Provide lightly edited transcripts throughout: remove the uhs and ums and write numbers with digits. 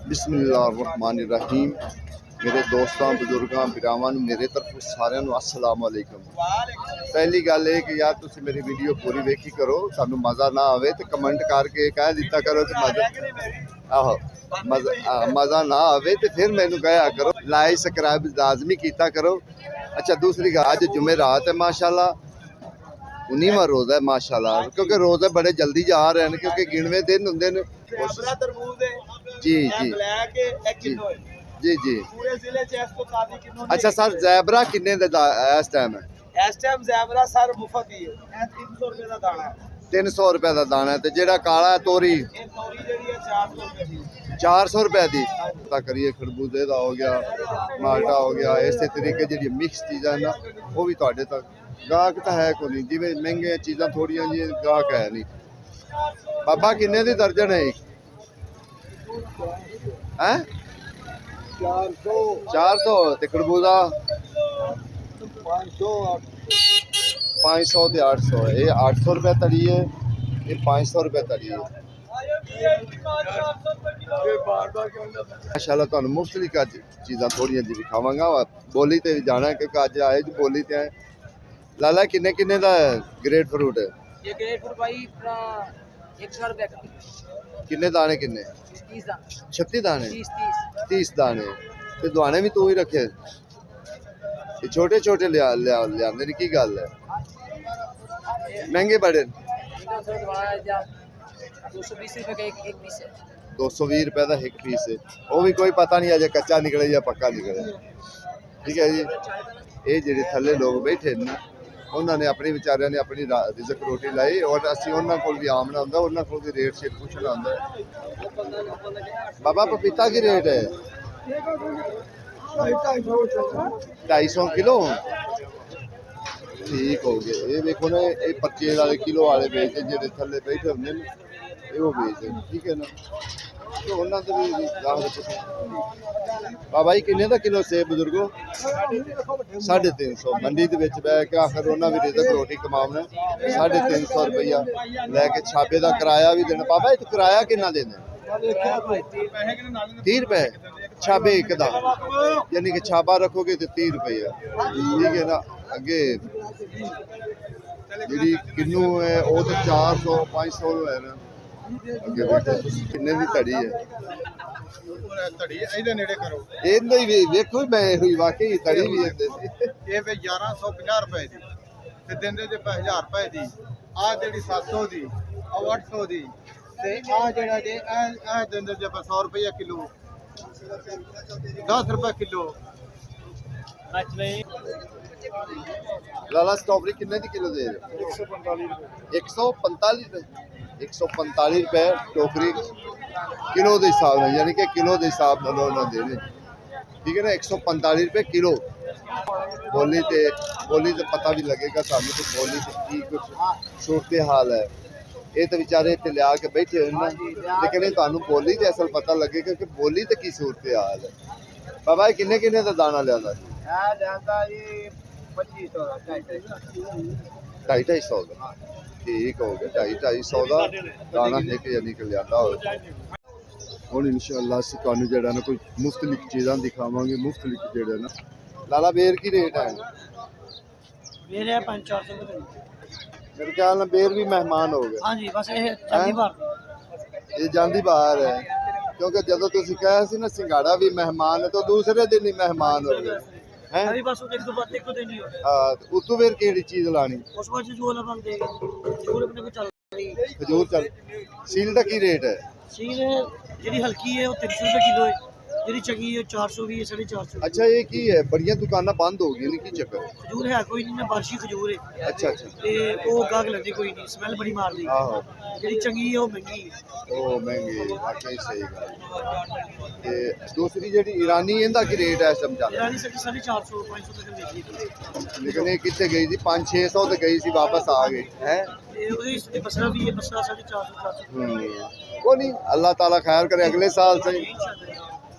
बिस्मिल्लाहिर्रहमानिर्रहीम। मेरे दोस्तों बजुर्गों भरावां मेरे तरफ सारिਆਂ ਨੂੰ अस्सलाम वालेकुम। पहली गल है कि यार तुम मेरी वीडियो पूरी वेखी करो, सानू मज़ा ना आवे तो कमेंट करके कह दिता करो कि मज़ा ना आवे तो फिर मैनू कहा करो, लाइक सब्सक्राइब लाजमी किया करो। अच्छा दूसरी गल, अज जुमेरात है माशाल्लाह, 19वां रोज़ा है माशाल्लाह, क्योंकि रोज़े बड़े जल्दी जा रहे हैं क्योंकि गिणवे दिन होंगे ने। जी जी जी जी। अच्छा सर ज़ैबरा किन्ने दा इस टाइम है? इस टाइम ज़ैबरा सर मुफ्त ही है, 300 रुपए का दाना है। 300 रुपए का दाना है। तो जेड़ा काला है तोरी, ये तोरी जेडी है 400 रुपए दी। 400 रुपए दी। पता करिए खरबूजे का हो गया, माल्टा हो गया, इस तरीके जी मिक्स चीज़ा ना वो भी तुहाडे तक गाहक तो है को नहीं, जिवें महंगे चीज़ां थोड़ियां जी गाहक है नहीं। बाबा किन्ने दी दर्जन है? 400 ते खरबूजा 500 ते 800। ये 800 रुपए तड़ी है, ये 500 रुपए तड़ी है। माशाल्लाह तुहानू मुफ्तलिफ चीज़ां थोड़ियां जी दिखावांगा। बोली ते जाना है क्योंकि अज आए जी बोली ते आए। लाला किन्ने किन्ने दा ग्रेट फ्रूट है? ये ग्रेट फ्रूट भाई 100 रुपए का। किन्ने दाने किन्ने? 36 दाने 30 दाने। ते दुआने भी तू ही रखे? ये छोटे छोटे लिया की गल है? महंगे बड़े? 220 रुपए का एक पीस है। 220 रुपए का एक पीस है। वो भी कोई पता नहीं अजे कच्चा निकले या पक्का निकले। ठीक है जी। ये जेडे थले लोग बैठे ना, उन्होंने अपने बेचारियों ने अपनी रिजक रोटी लाई और असी उन्होंने को भी आमना होंगे, उन्होंने को भी रेट शेट पूछना होंगे। बाबा पपीता की रेट है? 250 किलो। ठीक हो गए। ये देखो ना, ये 25 वाले किलो वाले बेचते जेडे थले बैठे होंगे ना, ये वो बेचते। ठीक है ना, तो उन्होंने भी बाबा जी किन्ने दा किलो सेब बुजुर्गो? 350। मंडी के बह के आखिर उन्होंने भी रिजक रोटी कमाना, 350 रुपया लैके छापे का किराया भी देना। बाबा ये किराया किन्ना देने? 30 रुपए छापे एक दा, यानी कि छापा रखोगे तो 30 रुपया। ठीक है ना। अगे जी किन्नू है वो तो 400 500 है ना। अगे किन्ने की धड़ी है? वेखो मैं वाकई धड़ी भी 1150 रुपए दी ते दिंदे जे 1000 रुपए दी। आ जेडी 700 दी और 800 दी ते आ जेड़ा जे आ दिंदे जे 100 रुपया किलो, 10 रुपए किलो। लाला स्ट्रॉबेरी किन्ने की किलो दे रहे? 145 रुपए। 145 रुपए टोकरी किलो के हिसाब से, यानी कि किलो के हिसाब से उन्होंने देने। ठीक है ना। 145 रुपए किलो। बोली तो पता भी लगेगा सानू तो बोली की कुछ सूरत हाल है। ये तो बेचारे इतने लिया के बैठे हुए ना, लेकिन तुहानू बोली तो असल पता लगेगा कि बोली तो की सूरत हाल है। बाबा किन्ने किन्ने का दाना लिया? 250 का। ठीक हो गया। 250 का दाना एक यानी कि लिया हो। हम इंशाअल्लाह असीं तुहानू जिहड़ा ना कोई मुख्तलिफ चीज़ां दिखावांगे। मुख्तलिफ जिहड़े ना लाला बेर की रेट है? बेर है 500 रुपए। मेरे ख्याल में बेर भी मेहमान हो गए। हां जी, बस ये जल्दी बाहर, ये जांदी बाहर है क्योंकि जदों तुसीं कहा सी ना सिंघाड़ा भी मेहमान है, तो दूसरे दिन ही मेहमान हो गए हैं। अभी बस एक दो दिन ही हो गए। हां, उस तो फिर केड़ी चीज़ लानी? उस वजह से जो अपन देगा खजूर अपने को चल रही है। खजूर चल। सील का की रेट है? सील जेडी हल्की है वो 300 रुपए किलो है, जेडी चंगी है 400 भी है, 450। अच्छा ये की है, बड़ियां दुकानां बंद हो गई की चक्कर? खजूर है कोई नहीं ना, बारिशी खजूर है। अच्छा अच्छा। ते वो गाग लगदी कोई नहीं, स्मेल बड़ी मारदी। आहो, जेडी चंगी है वो महंगी है। ओ महंगी वाकई सही गल। ते दूसरी जेडी ईरानी इंदा की रेट है समझा? ईरानी 450 500 तक मिलदी। लेकिन ये कितने गई थी? 500-600 तो गई थी, वापस आ गई है। ये बसरा भी है, बसरा 450 400। को नहीं, अल्लाह ताला खैर करे अगले साल से।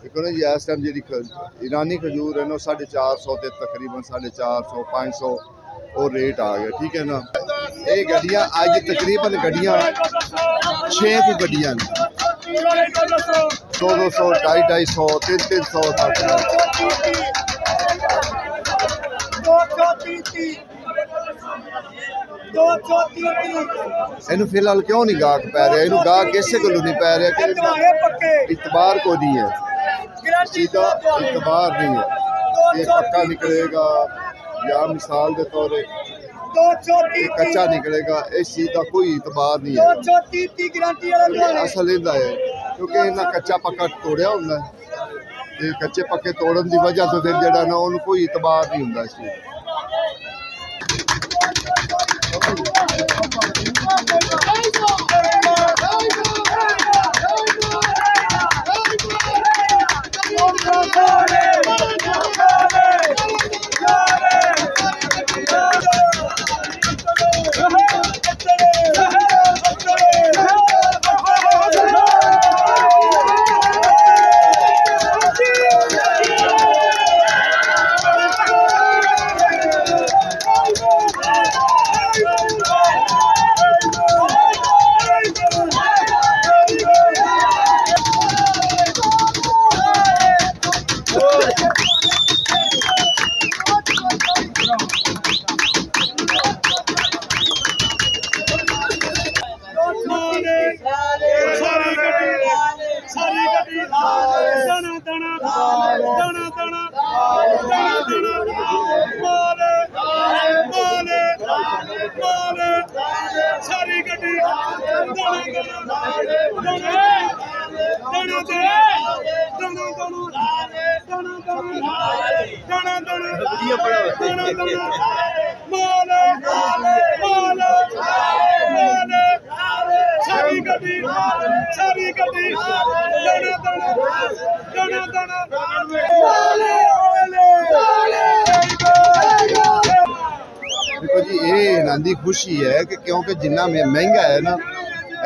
देखो ना जी इस टाइम जी ईरानी खजूर है ना 450 तकरीबन 450 500 और रेट आ गया। ठीक है ना। ਇਹ ਗੱਡੀਆਂ ਅੱਜ ਤਕਰੀਬਨ ਗੱਡੀਆਂ 6 ਕੁ ਗੱਡੀਆਂ ਨੇ 200 250 300 ਤੱਕ ਇਹਨੂੰ ਫਿਲਹਾਲ ਕਿਉਂ ਨਹੀਂ ਗਾਹਕ ਪੈ ਰਿਹਾ ਇਹਨੂੰ ਗਾਹਕ ਕਿਸੇ ਕੋਲੋਂ ਨਹੀਂ ਪੈ ਰਿਹਾ ਕਿ ਇਤਬਾਰ को नहीं है सीधा इतबार नहीं है ये पक्का निकलेगा या मिसाल के तौर ये कच्चा निकलेगा इस चीज का कोई इतबार नहीं है असल इहदा है क्योंकि इन्हें कच्चा पक्का तोड़िया होंगे कच्चे पक्के तोड़न की वजह तो फिर जड़ा ना उन्हें कोई इतबार नहीं होंगे इस चीज देखो जी ये इन्हों की खुशी है कि क्योंकि जिन्ना महंगा है ना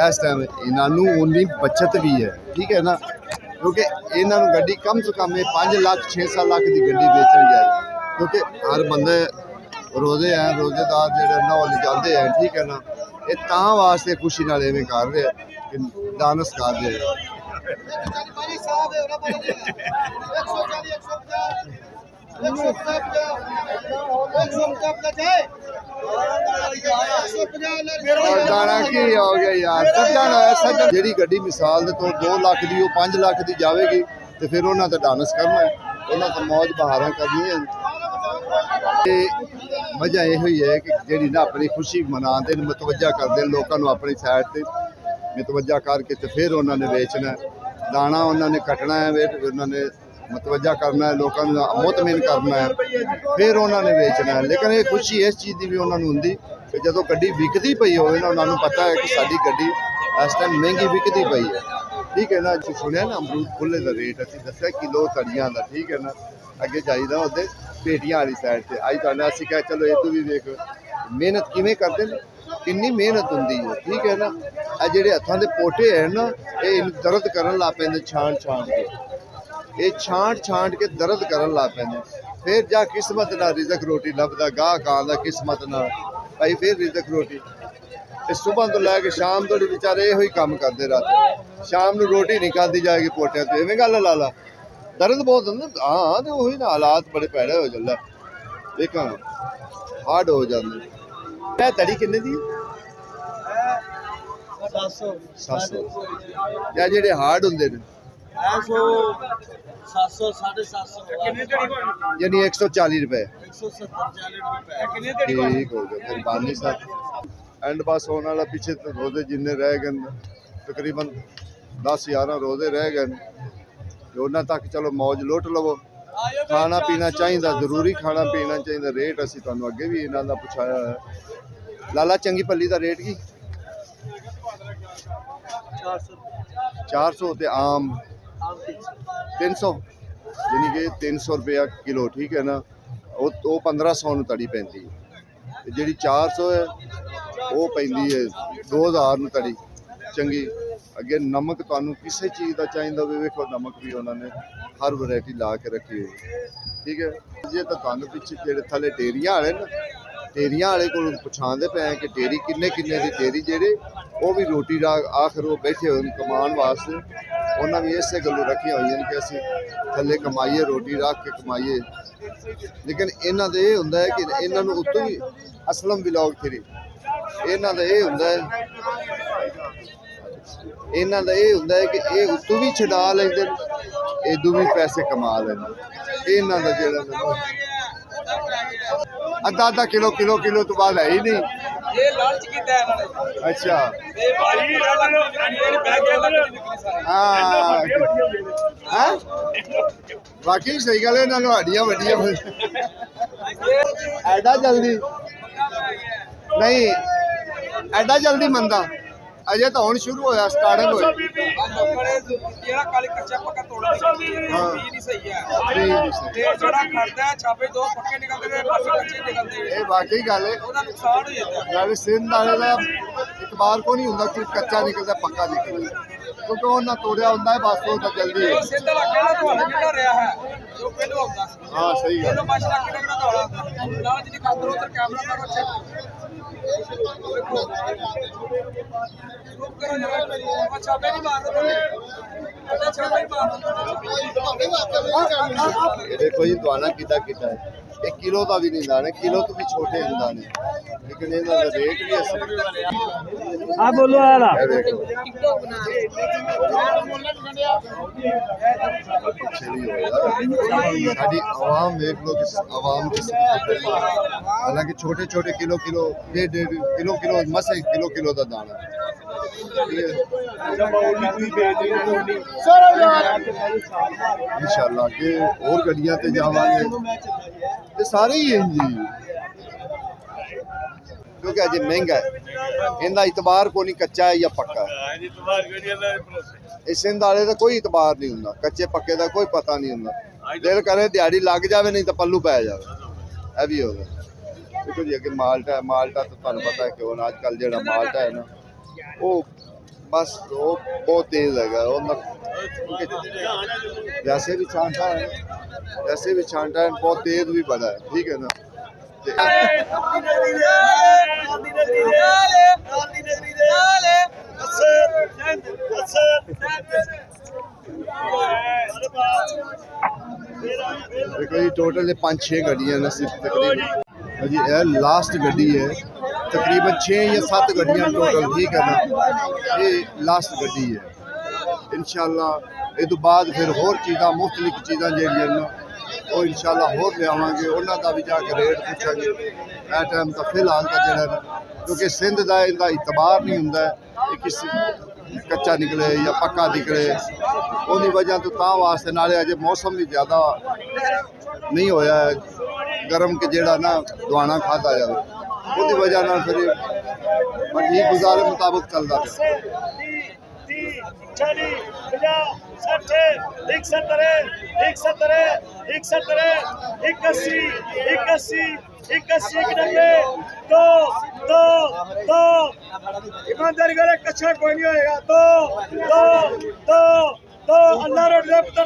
इस टाइम इन्हों उन्नी बचत भी है ठीक है ना क्योंकि इन्हों गड्डी कम से कम 5 लाख 6-7 लाख की गड्डी बेचन जाए क्योंकि हर बंदे रोजे हैं रोजेदार जो नौल जाते हैं ठीक है ना ये तां वास्ते खुशी नाल इवें कर रहे कि डांस कर रहे ਜਿਹੜੀ ਗੱਡੀ ਮਿਸਾਲ ਦੇ ਤੋਂ 2 ਲੱਖ ਦੀ ਉਹ 5 ਲੱਖ ਦੀ ਜਾਵੇਗੀ ਤੇ ਫਿਰ ਉਹਨਾਂ ਤੇ ਡਾਂਸ ਕਰਨਾ ਹੈ ਉਹਨਾਂ ਤੇ ਮौज ਬਹਾਰਾਂ ਕਰਨੀਆਂ ਤੇ ਵਜ੍ਹਾ ਇਹ ਹੋਈ ਹੈ ਕਿ ਜਿਹੜੀ ਨਾ ਆਪਣੀ ਖੁਸ਼ੀ ਮਨਾਉਂਦੇ ਨੇ ਮਤਵੱਜਾ ਕਰਦੇ ਨੇ ਲੋਕਾਂ ਨੂੰ ਆਪਣੀ ਸਾਈਡ ਤੇ ਮਤਵੱਜਾ ਕਰਕੇ ਤੇ ਫਿਰ ਉਹਨਾਂ ਨੇ ਵੇਚਣਾ ਦਾਣਾ ਉਹਨਾਂ ਨੇ ਕੱਟਣਾ ਹੈ ਵੇਟ ਉਹਨਾਂ ਨੇ मतवजा करना है लोगों को मुतमिन करना है फिर उन्होंने बेचना है लेकिन ये खुशी इस चीज़ की भी उन्होंने होंगी कि जो गड्डी विकती पई हो उन्होंने पता है कि साड़ी गड्डी इस टाइम महंगी विकती पई है ठीक है ना सुनिया ना अमरूद फुल्ले का रेट अभी दसिया किलो तड़ियाँ का ठीक है ना अगे चाहिए उधर पेटियां वाली साइड से अज तुम असं कहा चलो ये भी देख मेहनत किमें करते हैं किन्नी मेहनत होंगी है ठीक है ना आ जेडे हथां दे पोटे है ना ये दर्द करन लग पैंदे छाण छाण के ये छांट छांट के दर्द करन लग पैंदे फिर जा किस्मत ना रिजक रोटी लभदा गाहक आंदा किस्मत ना भाई फिर रिजक रोटी सुबह तो लैके शाम तो बेचारे यो ही काम करते रात शाम नूं रोटी नहीं खाधी जाएगी पोटियां ते इवें गल लाला दर्द बहुत होंदा हाँ तो वही ना हालात बड़े भैड़े हो जांदे देखा हार्ड हो जांदे ए तड़ी किन्ने दी 700 या जेडे हार्ड हुंदे ने 700 यानी 140 रुपए 170 ठीक हो गया मेहरबानी सर एंड बस होने वाला पीछे तो रोजे जिन्ने रह गए तकरीबन 10-11 रोजे रह गए उन्होंने तक चलो मौज लुट लवो खाना पीना चाहिए जरूरी खाना पीना चाहिए रेट असी तुहानू अगे भी इन्हां दा पुछाया है लाला चंगी पल्ली का रेट की 400 ते आम 300 यानी कि 300 रुपया किलो ठीक है ना वो 1500 ਨੂੰ ਤੜੀ ਪੈਂਦੀ ਹੈ ਤੇ ਜਿਹੜੀ 400 ਹੈ ਉਹ ਪੈਂਦੀ ਹੈ 2000 ਨੂੰ ਤੜੀ ਚੰਗੀ ਅੱਗੇ ਨਮਕ ਤੁਹਾਨੂੰ ਕਿਸੇ ਚੀਜ਼ ਦਾ ਚਾਹੀਦਾ ਹੋਵੇ ਵੇਖੋ ਨਮਕ ਵੀ ਉਹਨਾਂ ਨੇ ਹਰ ਵੈਰਾਈਟੀ ਲਾ ਕੇ ਰੱਖੀ ਹੋਈ ਠੀਕ ਹੈ ਜੇ ਤਾਂ ਤੁਹਾਨੂੰ ਪਿੱਛੇ ਜਿਹੜੇ ਥੱਲੇ ਡੇਰੀਆਂ ਵਾਲੇ ਨੇ ਢੇਰੀਆਂ ਵਾਲੇ ਕੋਲ ਪੁੱਛਾਂਦੇ ਪਏ ਕਿ ਢੇਰੀ ਕਿੰਨੇ ਕਿੰਨੇ ਦੀ ਢੇਰੀ ਜਿਹੜੇ ਉਹ ਵੀ ਰੋਟੀ ਦਾ ਆਖਰ ਉਹ ਬੈਠੇ ਹੋਏ ਨੇ ਕਮਾਉਣ ਵਾਸਤੇ, ਉਹਨਾਂ ਵੀ ਇਸੇ ਗੱਲੋਂ ਰੱਖੀਆਂ ਹੋਈਆਂ ਨੇ ਕਿ ਅਸੀਂ ਥੱਲੇ ਕਮਾਈਏ, ਰੋਟੀ ਰੱਖ ਕੇ ਕਮਾਈਏ। ਲੇਕਿਨ ਇਹਨਾਂ ਦਾ ਇਹ ਹੁੰਦਾ ਹੈ ਕਿ ਇਹਨਾਂ ਨੂੰ ਉੱਤੋਂ ਵੀ ਅਸਲਮ ਵਲੌਗ 3 ਇਹਨਾਂ ਦਾ ਇਹ ਹੁੰਦਾ ਹੈ ਕਿ ਇਹ ਉੱਤੋਂ ਵੀ ਛਡਾ ਲੈਂਦੇ ਨੇ, ਇਦੋਂ ਵੀ ਪੈਸੇ ਕਮਾ ਲੈਂਦੇ। ਇਹਨਾਂ ਦਾ ਜਿਹੜਾ ਅੱਧਾ ਕਿਲੋ ਤੋਂ ਬਾਅਦ ਹੈ ਹੀ ਨਹੀਂ। ਇਹ ਲਾਲਚ ਕੀਤਾ ਇਹਨਾਂ ਨੇ। ਅੱਛਾ ਤੇ ਭਾਜੀ ਇਹ ਬੈਗ ਹਾਂ ਹਾਂ ਬਾਕੀ ਸਹੀ ਗੱਲ ਹੈ, ਇਹਨਾਂ ਨੂੰ ਹੱਡੀਆਂ ਵੱਡੀਆਂ ਐਡਾ ਜਲਦੀ ਨਹੀਂ, ਐਡਾ ਜਲਦੀ ਮੰਦਾ ਅਜੇ ਤਾਂ ਹੁਣ ਸ਼ੁਰੂ ਹੋਇਆ, ਸਟਾਰਟਿੰਗ ਹੋਈ। ਜਿਹੜਾ ਕਾਲੀ ਕੱਚਾ ਪੱਕਾ ਤੋੜਨ ਦੀ ਨਹੀਂ ਸਹੀ ਹੈ। ਤੇ ਜਿਹੜਾ ਖੜਦਾ ਛਾਪੇ ਦੋ ਪੱਕੇ ਨਿਕਲਦੇ ਨੇ, ਪਾਸੇ ਕੱਚੇ ਨਿਕਲਦੇ ਨੇ। ਇਹ ਵਾਕਈ ਗੱਲ ਹੈ, ਉਹਦਾ ਨੁਕਸਾਨ ਹੋ ਜਾਂਦਾ। ਨਾਲੇ ਸਿੰਧ ਵਾਲੇ ਦਾ ਇਤਬਾਰ ਕੋ ਨਹੀਂ ਹੁੰਦਾ ਕਿ ਕੱਚਾ ਨਿਕਲਦਾ ਪੱਕਾ ਨਿਕਲਦਾ, ਕਿਉਂਕਿ ਉਹਨਾਂ ਤੋੜਿਆ ਹੁੰਦਾ ਹੈ ਬਸ ਉਹ ਤਾਂ ਜਲਦੀ ਹੈ। ਸਿੰਧ ਇਲਾਕੇ ਨਾਲ ਤੁਹਾਨੂੰ ਕਿਹੜਾ ਰਿਹਾ ਹੈ ਜੋ ਪਹਿਲੋਂ ਆਉਂਦਾ ਸੀ। ਹਾਂ ਸਹੀ ਗੱਲ। ਪਹਿਲੋਂ ਮਾਸ਼ਾਅੱਲਾ ਕਿਹੜਾ ਦੌੜਾ ਹੁੰਦਾ ਨਾਲ ਜਿਹਦੀ ਖਾਤਰ ਉਧਰ ਕੈਮਰਾ ਮਾਰੋ ਚੈੱਕ ਛਾਪੇ ਨਹੀਂ ਮਾਰਦੇ ਛਾਪੇ ਇਹ ਦੇਖੋ ਜੀ ਦੁਆਨਾ ਕਿੱਦਾਂ ਕੀਤਾ ਹੈ, ਇਹ ਕਿਲੋ ਦਾ ਵੀ ਨਹੀਂ ਦਾਣੇ, ਕਿਲੋ ਤੋਂ ਵੀ ਛੋਟੇ ਹੁੰਦਾ ਨੇ, ਲੇਕਿਨ ਇਹਨਾਂ ਦਾ ਰੇਟ ਵੀ ਅਸੀਂ ਆ ਬੋਲੋ ਆਲਾ ਸਾਡੀ आवाम देख लो किस आवाम किस, हालांकि छोटे छोटे किलो डेढ़ किलो मसे किलो का दाना इंशाल्लाह के और गड्डियां ते जावांगे ते सारे ही हैं जी, क्योंकि अजे महंगा है, इनका इतबार को नहीं कच्चा है या पक्का है। इस सिंध वाले का कोई इतबार नहीं होंगे, कच्चे पक्के का कोई पता नहीं होंगे। दिल करे दिहाड़ी लग जाए नहीं तो पल्लू पै जाए, यह भी होगा। देखो जी अगे माल्टा तो तुहानू पता है कि अजकल जो माल्टा है ना वो बस वो बहुत तेज है, वैसे भी छांटा है बहुत तेज भी बड़ा है, ठीक है ना। देखो जी टोटल 5-6 गड्डियां ने सिर्फ तकरीबन जी, यह लास्ट गड्डी है, तकरीबन 6 या 7 गड्डियां टोटल, ठीक है ना। ये लास्ट गड्डी है, इंशाल्लाह ये तो बाद फिर होर चीज़ां मुख्तलिफ चीज़ां ਜਿਹੜੀਆਂ ਨੇ ਉਹ इंशाल्लाह होर लियावांगे, ਉਹਨਾਂ ਦਾ ਵੀ ਜਾ ਕੇ ਰੇਟ ਪੁੱਛਾਂਗੇ। ਇਹ ਟਾਈਮ ਤਾਂ ਫਿਲਹਾਲ ਤਾਂ ਜਿਹੜਾ ਕਿਉਂਕਿ ਸਿੰਧ ਦਾ ਇਹਦਾ ਇਤਬਾਰ ਨਹੀਂ ਹੁੰਦਾ ਕਿ ਕਿਸੇ ਕੱਚਾ ਨਿਕਲੇ ਜਾਂ ਪੱਕਾ ਨਿਕਲੇ, ਉਹਦੀ ਵਜ੍ਹਾ ਤੋਂ ਤਾਂ ਵਾਸਤੇ ਨਾਲੇ ਅਜੇ ਮੌਸਮ ਵੀ ਜ਼ਿਆਦਾ ਨਹੀਂ ਹੋਇਆ ਗਰਮ ਕਿ ਜਿਹੜਾ ਨਾ ਦਵਾਣਾ ਖਾਧਾ ਜਾਵੇ, ਉਹਦੀ ਵਜ੍ਹਾ ਨਾਲ ਫਿਰ ਠੀਕ ਗੁਜ਼ਾਰੇ ਮੁਤਾਬਕ ਚੱਲਦਾ ਪਿਆ। 40 50 60 170 170 170 81 91 दो ईमानदारी करे कच्चा कोई नहीं होएगा। दो अल्लाह रोड पुत्र